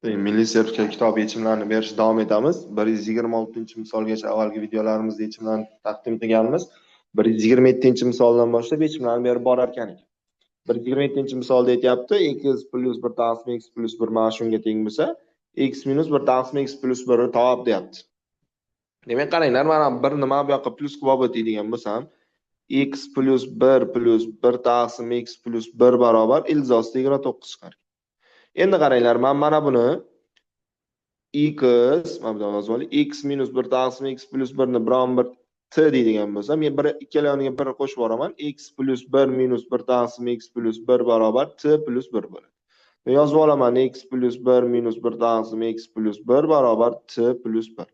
Milliy sertifikat kitobi yechimlarini berishda davom etamiz. 126-misolgacha avvalgi videolarimizda yechimlarni taqdim etganmiz. 127-misoldan boshlab yechimlarni berib borar ekan. 127-misolda aytyapti, x plus 1 taqsim x plus 1 mana shunga teng bo'lsa, x minus 1 taqsim x plus 1 ni top deyapti. Demak, qaranglar, mana bir nima bu yoqqa plus qilib olib o'tadigan bo'lsam, x plus 1 taqsim x plus 1 barobar ilzosida 29 chiqar. Endi qaranglar, men mana buni x minus 1 taqsim x plus 1 ni biron bir t deydigan bo'lsam, men ikkala yoniga 1 qo'shib boraman. X plus 1 minus 1 taqsim x plus 1 barobar t plus 1 bo'ladi. Yozib olaman, x plus 1 minus 1 taqsim x plus 1 barobar t plus 1.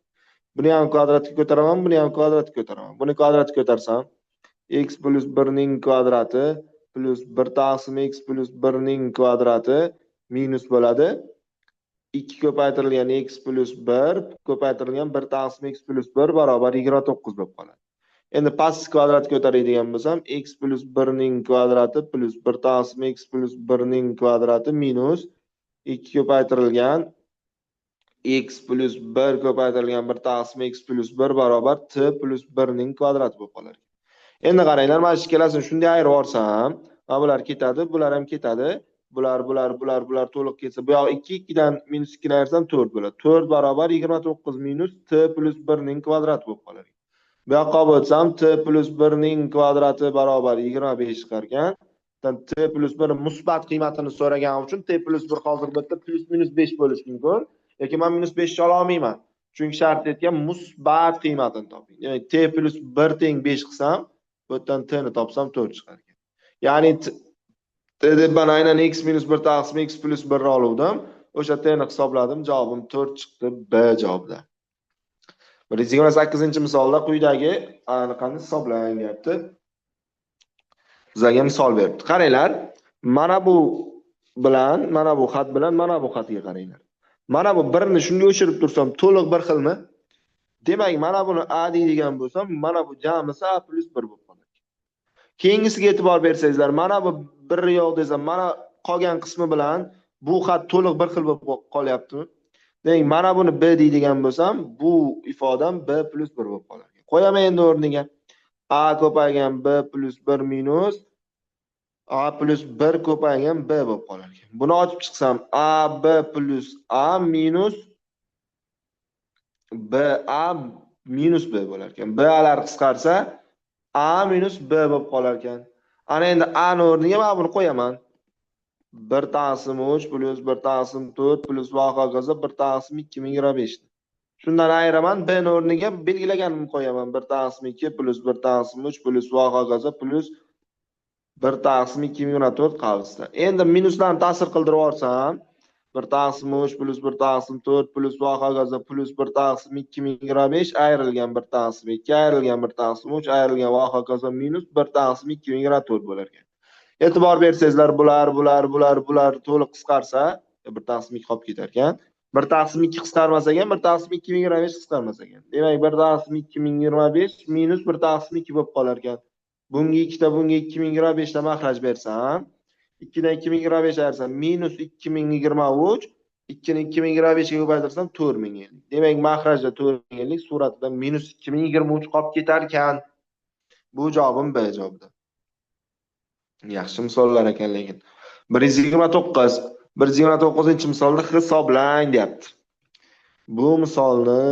Buni ham kvadratga ko'taraman, buni ham kvadratga ko'taraman. Buni kvadratga ko'tarsam, x plus 1 ning kvadrati plus 1 taqsim x plus 1 ning kvadrati minus bo'ladi. 2 ko'paytirilgan x plus 1 ko'paytirilgan 1 taqsim x plus 1 barobar 29 bo'lib qoladi. Endi pastki kvadratga ko'taradigan bo'lsam, x plus 1 ning kvadrati plus 1 taqsim x plus 1 ning kvadrati minus 2 ko'paytirilgan x plus 1 ko'paytirilgan 1 taqsim x plus 1 barobar t plus 1 ning kvadrati bo'lib qoladi. Endi qaranglar, mana shu ikkalasini shunday ayirib olsam, mana bular ketadi, bular ham ketadi. Bular to'liq ketsa, bu yoq 2 dan minus 2 ni ayirsam 4 bo'ladi. 4 barobar 29 minus t plus 1 ning kvadrati bo'lib qoladi. Bu yoqqa olib o'tsam, t plus 1 ning kvadrati barobar 25 chiqar ekan. T plus 1 musbat qiymatini so'raganim uchun t plus 1 hozir bu yerda plus minus 5 bo'lishi mumkin. Lekin men minus 5 ola olmayman. Chunki shart etgan musbat qiymatini toping. Demak, t plus 1 teng 5 qilsam, bu yerdan t ni topsam 4 chiqar ekan. Ya'ni deb ben aynan x minus 1 taqsim x plus 1 oluvdim. O'sha t ni hisobladim, javobim 4 chiqdi. B javobda. 128-misolda quyidagi aniqani hisoblang deyapti. Bizga misol beribdi. Qaranglar, mana bu bilan, mana bu xat bilan, mana bu xatga qaranglar. Mana bu birini shunga o'chirib tursam, to'liq bir xilmi? Demak, mana buni a deydigan bo'lsam, mana bu jamisi a plus 1 bo'lib qoladi. Keyingisiga e'tibor bersangizlar, mana bu 1 yo'q desam, mana qolgan qismi bilan bu xat to'liq bir xil bo'lib qolyaptimi? Demak, mana buni b deydigan bo'lsam, bu ifodam b plus 1 bo'lib qoladi. Qo'yaman endi o'rniga. A ko'paygan b plus 1 minus a plus 1 ko'paygan b bo'lib qolar ekan. Buni ochib chiqsam, a b plus a minus b a minus b bo'lar ekan. B alar qisqarsa a minus b bo'lib qolar ekan. Ana endi a ni o'rniga men buni qo'yaman. 1 taqsim 3 plus 1 taqsim 4 plus va hokazo 1 taqsim 2025. Shundan ayiraman, b ni o'rniga belgilaganimni qo'yaman. 1 taqsim 2 plus 1 taqsim 3 plus va hokazo plus 1 taqsim 2024 qavsda. Endi minuslarni ta'sir qildirib olsam, 1 taqsim 3 plus 1 taqsim 4 plus va hokazo plus 1 taqsim 2025 ayrilgan 1 taqsim 2 ayrilgan 1 taqsim 3 ayrilgan va hokazo minus 1 taqsim 2024 bo'lar ekan. E'tibor bersangizlar, bular to'liq qisqarsa, 1 taqsim 2 qolib ketar ekan. 1 taqsim 2 qisqarmas ekan, 1 taqsim 2025 qisqarmas ekan. Demak, 1 taqsim 2025 minus 1 taqsim 2 bo'lib qolar ekan. Bunga 2 ta, bunga 2025 ta mahraj bersam, 2 dan 2025 ayirsam minus 2023, 2 ni 2025 ga ko'paytirsam 4050. Demak, mahrajda 4050 suratida minus 2023 qolib ketar ekan. Bu javobim B javobda. Yaxshi misollar ekan, lekin 129-misolda hisoblang deyapti. Bu misolni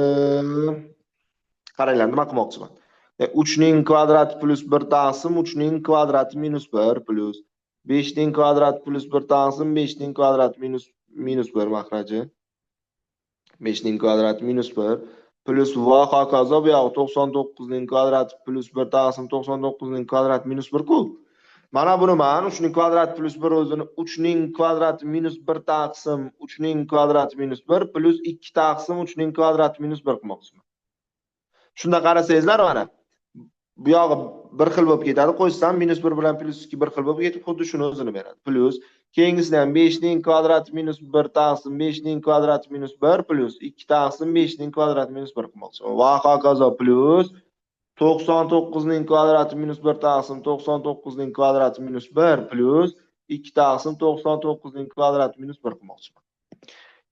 qaranglar, nima qilmoqchiman? 3 ning kvadrati plus 1 taqsim 3 ning kvadrati minus 1 plus 5 ning kvadrati plus 1 taqsim 5 ning kvadrati minus 1 mahraji. 5 ning kvadrati minus 1 plus va hokazo bu yoq 99 ning kvadrati plus 1 taqsim 99 ning kvadrati minus 1 ku. Mana buni men 3 ning kvadrati plus 1 o'zini 3 ning kvadrati minus 1 taqsim 3 ning kvadrati minus 1 plus 2 taqsim 3 ning kvadrati minus 1 qilmoqchiman. Shunda qarasangizlar, mana bu yog'i bir xil bo'lib ketadi. Qo'ysam minus 1 bilan plus 2 bir xil bo'lib ketib, xuddi shuni o'zini beradi. Plus keyingisini ham 5 ning kvadrati minus 1 taqsim 5 ning kvadrati minus 1 plus 2 taqsim 5 ning kvadrati minus 1 qilmoqchiman. Va hokazo plus 99 ning kvadrati minus 1 taqsim 99 ning kvadrati minus 1 plus 2 taqsim 99 ning kvadrati minus 1 qilmoqchiman.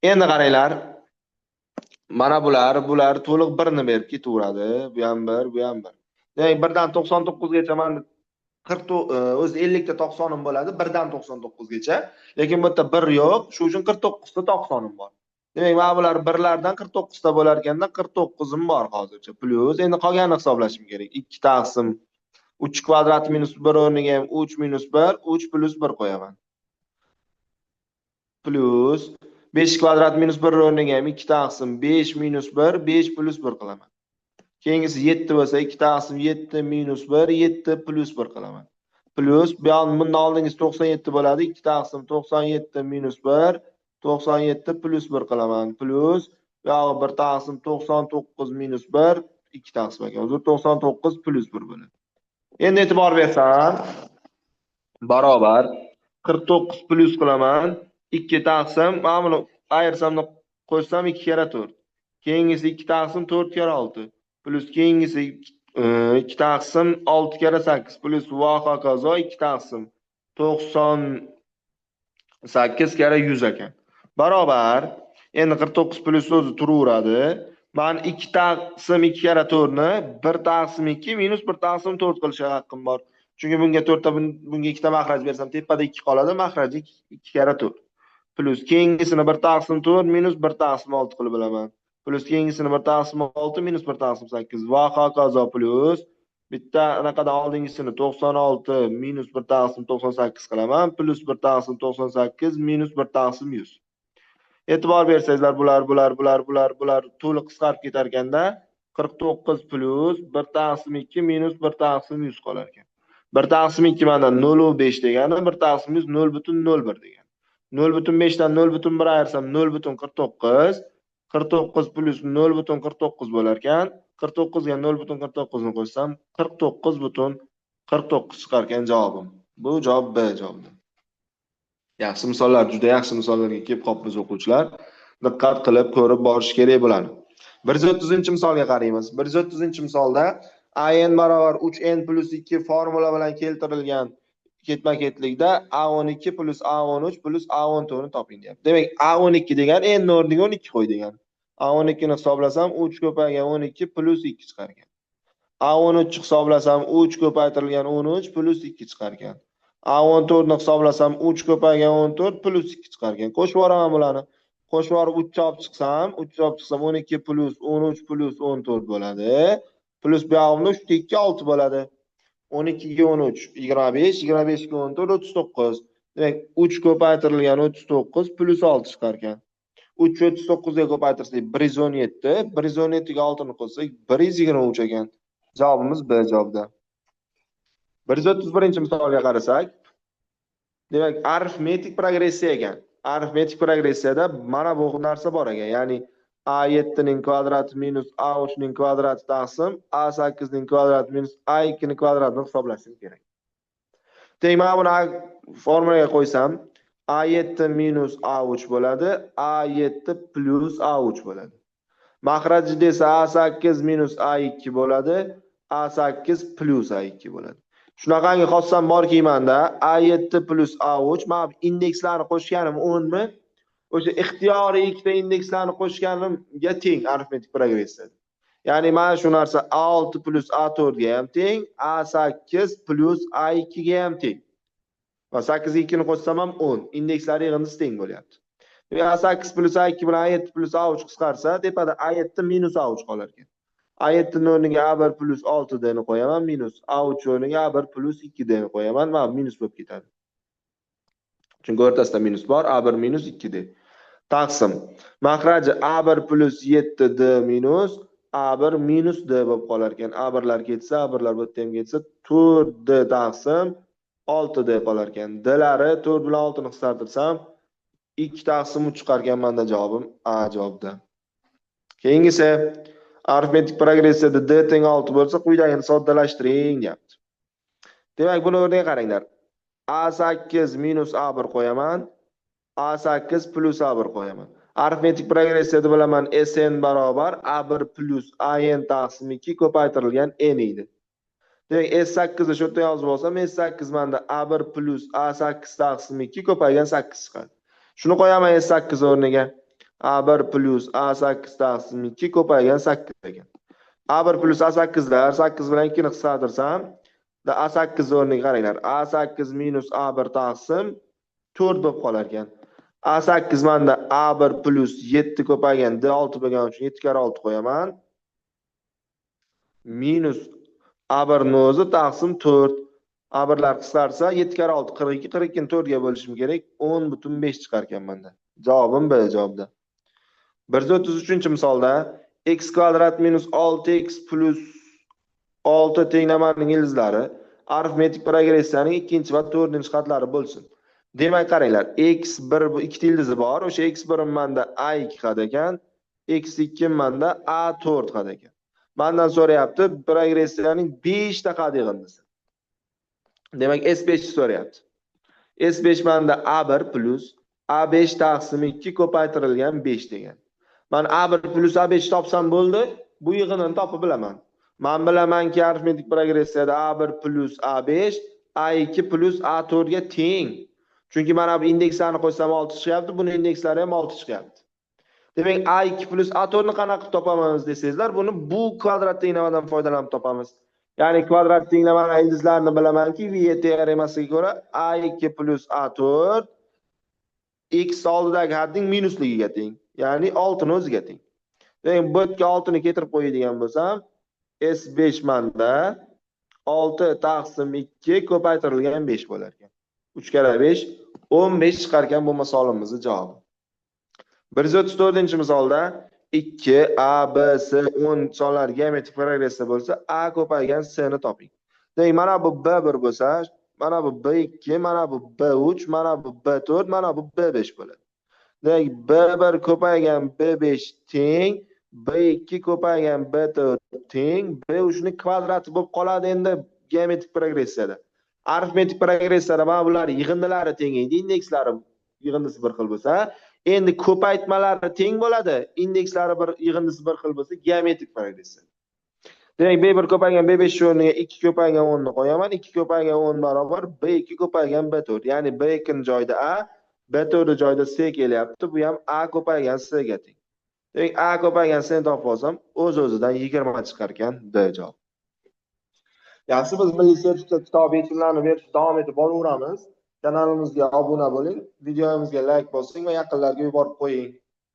Endi qaranglar. Mana bular to'liq 1 ni berib ketaveradi. Bu ham 1, bu ham 1. Demak, 1 dan 99 gacha mana 40 o'zi 50 ta 90 bo'ladi, 1 dan 99 gacha. Lekin bu yerda 1 yo'q, shuning uchun 49 ta 90 bor. Demak, mana bular 1 lardan 49 ta bo'lar ekanda 49 bor hozircha. Plyus endi qolganini hisoblashim kerak. 2 taqsim 3 kvadrat minus 1 o'rniga ham 3 minus 1, 3 plus 1 qo'yaman. Plus 5 kvadrat minus 1 o'rniga ham 2 taqsim 5 minus 1, 5 plus 1 qilaman. Keyingisi 7 bo'lsa 2 taqsim 7 minus 1, 7 plus 1 qilaman. Plus bu ham bundan oldingiz 97 bo'ladi. 2 taqsim 97 minus 1, 97 plus 1 qilaman. Plus bu yog'i 1 taqsim 99 minus 1, 2 taqsim ekan. Hozir 99 plus 1 bo'ladi. Endi e'tibor bersam, barobar 49 plus qilaman. 2 taqsim, mana buni ayirsamda qo'shsam 2 kere 4. Keyingisi 2 taqsim 4 kere 6. Plus keyingisi 2 taqsim 6 kere 8 plus va hokazo 2 taqsim 98 kere 100 ekan. Barobar endi 49 plus o'zi turaveradi. Men 2 taqsim 2 kere 4 ni 1 taqsim 2 minus 1 taqsim 4 qilishga haqqim bor. Chunki bunga 4 ta bunga 2 ta mahraj bersam tepada 2 qoladi, mahraji 2 kere 4. Plus keyingisini 1 taqsim 4 minus 1 taqsim 6 qilib bilaman. Plus keyingisini 1 taqsim 6 minus 1 taqsim 8 va hokazo plus bitta anaqadan oldingisini 96 minus 1 taqsim 98 qilaman. Plus 1 taqsim 98 minus 1 taqsim 100. E'tibor bersangizlar bular to'liq qisqarib ketar ekanda 49 plus 1 taqsim 2 minus 1 taqsim 100 qolar ekan. 1 taqsim 2 mana 0,5 degani, 1 taqsim 100 0,01 degani. 0,5 dan 0,1 ayirsam 0,49. 49 plus 0,49 bo'lar ekan. 49 ga 0,49 ni qo'shsam 49,49 chiqar ekan javobim. Bu javob B javobi. Yaxshi misollar, juda yaxshi misollarga kelib qolibmiz o'quvchilar. Diqqat qilib ko'rib borish kerak bo'ladi. 130-misolga qaraymiz. 130-misolda an barobar 3n plus 2 formula bilan keltirilgan ketma-ketlikda a12 plus a13 plus a14 ni toping deyapti. Demak, a12 degan n o'rniga 12 qo'y degan. a12 ni hisoblasam 3 ko'paygan 12 plus 2 chiqar ekan. a13 hisoblasam 3 ko'paytirilgan 13 plus 2 chiqar ekan. A14 ni hisoblasam 3 ko'paygan 14 plus 2 chiqar ekan. Qo'shib yuboraman bularni. Qo'shib yorib 3 chop chiqsam 12 plus 13 plus 14 bo'ladi. Plus bu yog'imda 3 2 6 bo'ladi. 12 ga 13 25, 25 ga 14 39. Demak, 3 ko'paytirilgan 39 plus 6 chiqar ekan. 3 39 ga ko'paytirsak 117, 117 ga 6 ni qo'shsak 123 ekan. Javobimiz B javobda. 131-misolga qarasak, demak, arifmetik progressiya ekan. Arifmetik progressiyada mana bu narsa bor ekan. Ya'ni A7 ning kvadrati minus A3 ning kvadrati taqsim A8 ning kvadrati minus A2 ning kvadratini hisoblashim kerak. Demak, mana buni formulaga qo'ysam, A7 minus A3 bo'ladi, A7 plus A3 bo'ladi. Mahraji desa A8 minus A2 bo'ladi, A8 plus A2 bo'ladi. Shunaqangi xossam borki menda A7 plus A3 men indekslarni qo'shganim 10 mi? O'sha ixtiyoriy ikkita indekslarni qo'shganimga teng arifmetik progressiyada. Ya'ni mana shu narsa A6 plus A4 ga ham teng, A8 plus A2 ga ham teng. Va 8 ga 2 ni qo'shsam ham 10. Indekslari yig'indisi teng bo'lyapti. A8 plus A2 bilan A7 plus A3 qisqarsa, tepada A7 minus A3 qolar ekan. A7 o'rniga A1 plus 6D ni qo'yaman, minus A3 o'rniga A1 plus 2D ni qo'yaman, va minus bo'lib ketadi. Chunki o'rtasida minus bor, A1 minus 2D. Taqsim. Mahraji A1 plus 7D minus A1 minus D bo'lib qolar ekan. A1lar ketsa, A1lar bu yerda ham ketsa, 4D taqsim 6D qolar ekan. D'lari 4 bilan 6 ni qisqartirsam 2 taqsim 3 chiqar ekan. Menda javobim A javobda. Keyingisi arifmetik progressiyada D teng 6 bo'lsa, quyidagini soddalashtiring deyapti. Demak, buni o'rniga qaranglar. A8 minus A1 qo'yaman, A8 plus A1 qo'yaman. Arifmetik progressiyada bilaman Sn barobar A1 plus An taqsim 2 ko'paytirilgan n edi. Demak, S8 ni shu yerda yozib olsam, S8 menda A1 plus A8 taqsim 2 ko'paygan 8 chiqadi. Shuni qo'yaman S8 o'rniga. A1 plus A8 taqsim 2 ko'paygan 8 ekan. A1 plus A8lar 8 bilan 2 ni qisqartirsam, A8 o'rniga qaranglar. A8 minus A1 taqsim 4 bo'lib qolar ekan. A8 manda A1 plus 7 ko'paygan D6 bo'lgani uchun 7 kare 6 qo'yaman. Minus A1 ni o'zi taqsim 4. A1lar qisqarsa 7 kare 6 42, 42 ni 4 ga bo'lishim kerak. 10,5 chiqar ekan menda. Javobim B javobda. 133-misolda x kvadrat minus 6x plus 6 tenglamasining ildizlari arifmetik progressiyaning 2 va 4 qatlari bo'lsin. Demak, qaranglar, x1 bu ikkita ildizi bor. O'sha x1 manda a2 qad ekan, x2 manda a4 qad ekan. Mendan so'rayapti progressiyaning 5 ta qad yig'indisi. Demak, S5 so'rayapti. S5 manda A1 plus A5 taqsim 2 ko'paytirilgan 5 degan. Men A1 plus A5 topsam bo'ldi, bu yig'inini topib bilaman. Men bilamanki arifmetik progressiyada A1 plus A5 A2 plus A4 ga teng. Chunki mana bu indekslarni qo'ysam 6 chiqyapti, buni indekslari ham 6 chiqyapti. Demak, A2 plus A4 ni qanaqa qilib topamiz desangizlar, buni bu kvadrat tenglamadan foydalanib topamiz. Ya'ni kvadrat tenglamani ildizlarini bilamanki, Viye teoremasiga ko'ra A2 plus A4 x oldidagi hadding minusligiga teng. Ya'ni 6 ni o'ziga teng. Demak, bu yerga 6 ni keltirib qo'yadigan bo'lsam, S5 manda 6 taqsim 2 ko'paytirilgan 5 bo'lar ekan. 3 kare 5 15 chiqar ekan bu misolimizning javobi. 134-misolda 2 A, B, S 10 sonlar geometrik progressiya bo'lsa, A ko'paygan S ni toping. Demak, mana bu B1 bo'lsa, mana bu B2, mana bu B3, mana bu B4, mana bu B5 bo'ladi. Demak, B1 ko'paygan B5 teng, B2 ko'paygan B4 teng, B3 ni kvadrati bo'lib qoladi endi geometrik progressiyada. Arifmetik progressiyada mana bular yig'indilari teng edi, indekslari yig'indisi bir xil bo'lsa, endi ko'paytmalari teng bo'ladi, indekslari bir yig'indisi bir xil bo'lsa, geometrik progressiya. Demak, B1 ko'paygan B5 o'rniga 2 ko'paygan 10 ni qo'yaman. 2 ko'paygan 10 barobar B2 ko'paygan B4. Ya'ni B2 ni joyida A, B4 ni joyida C kelyapti. Bu ham A ko'paygan C ga teng. Demak, A ko'paygan C ni topib olsam, o'z-o'zidan 20 chiqar ekan D javob. Yaxshi, biz milliy sertifikat kitobi yechimlarini berishda davom etib boraveramiz. Kanalimizga obuna bo'ling, videomizga like bosing va yaqinlarga yuborib qo'ying.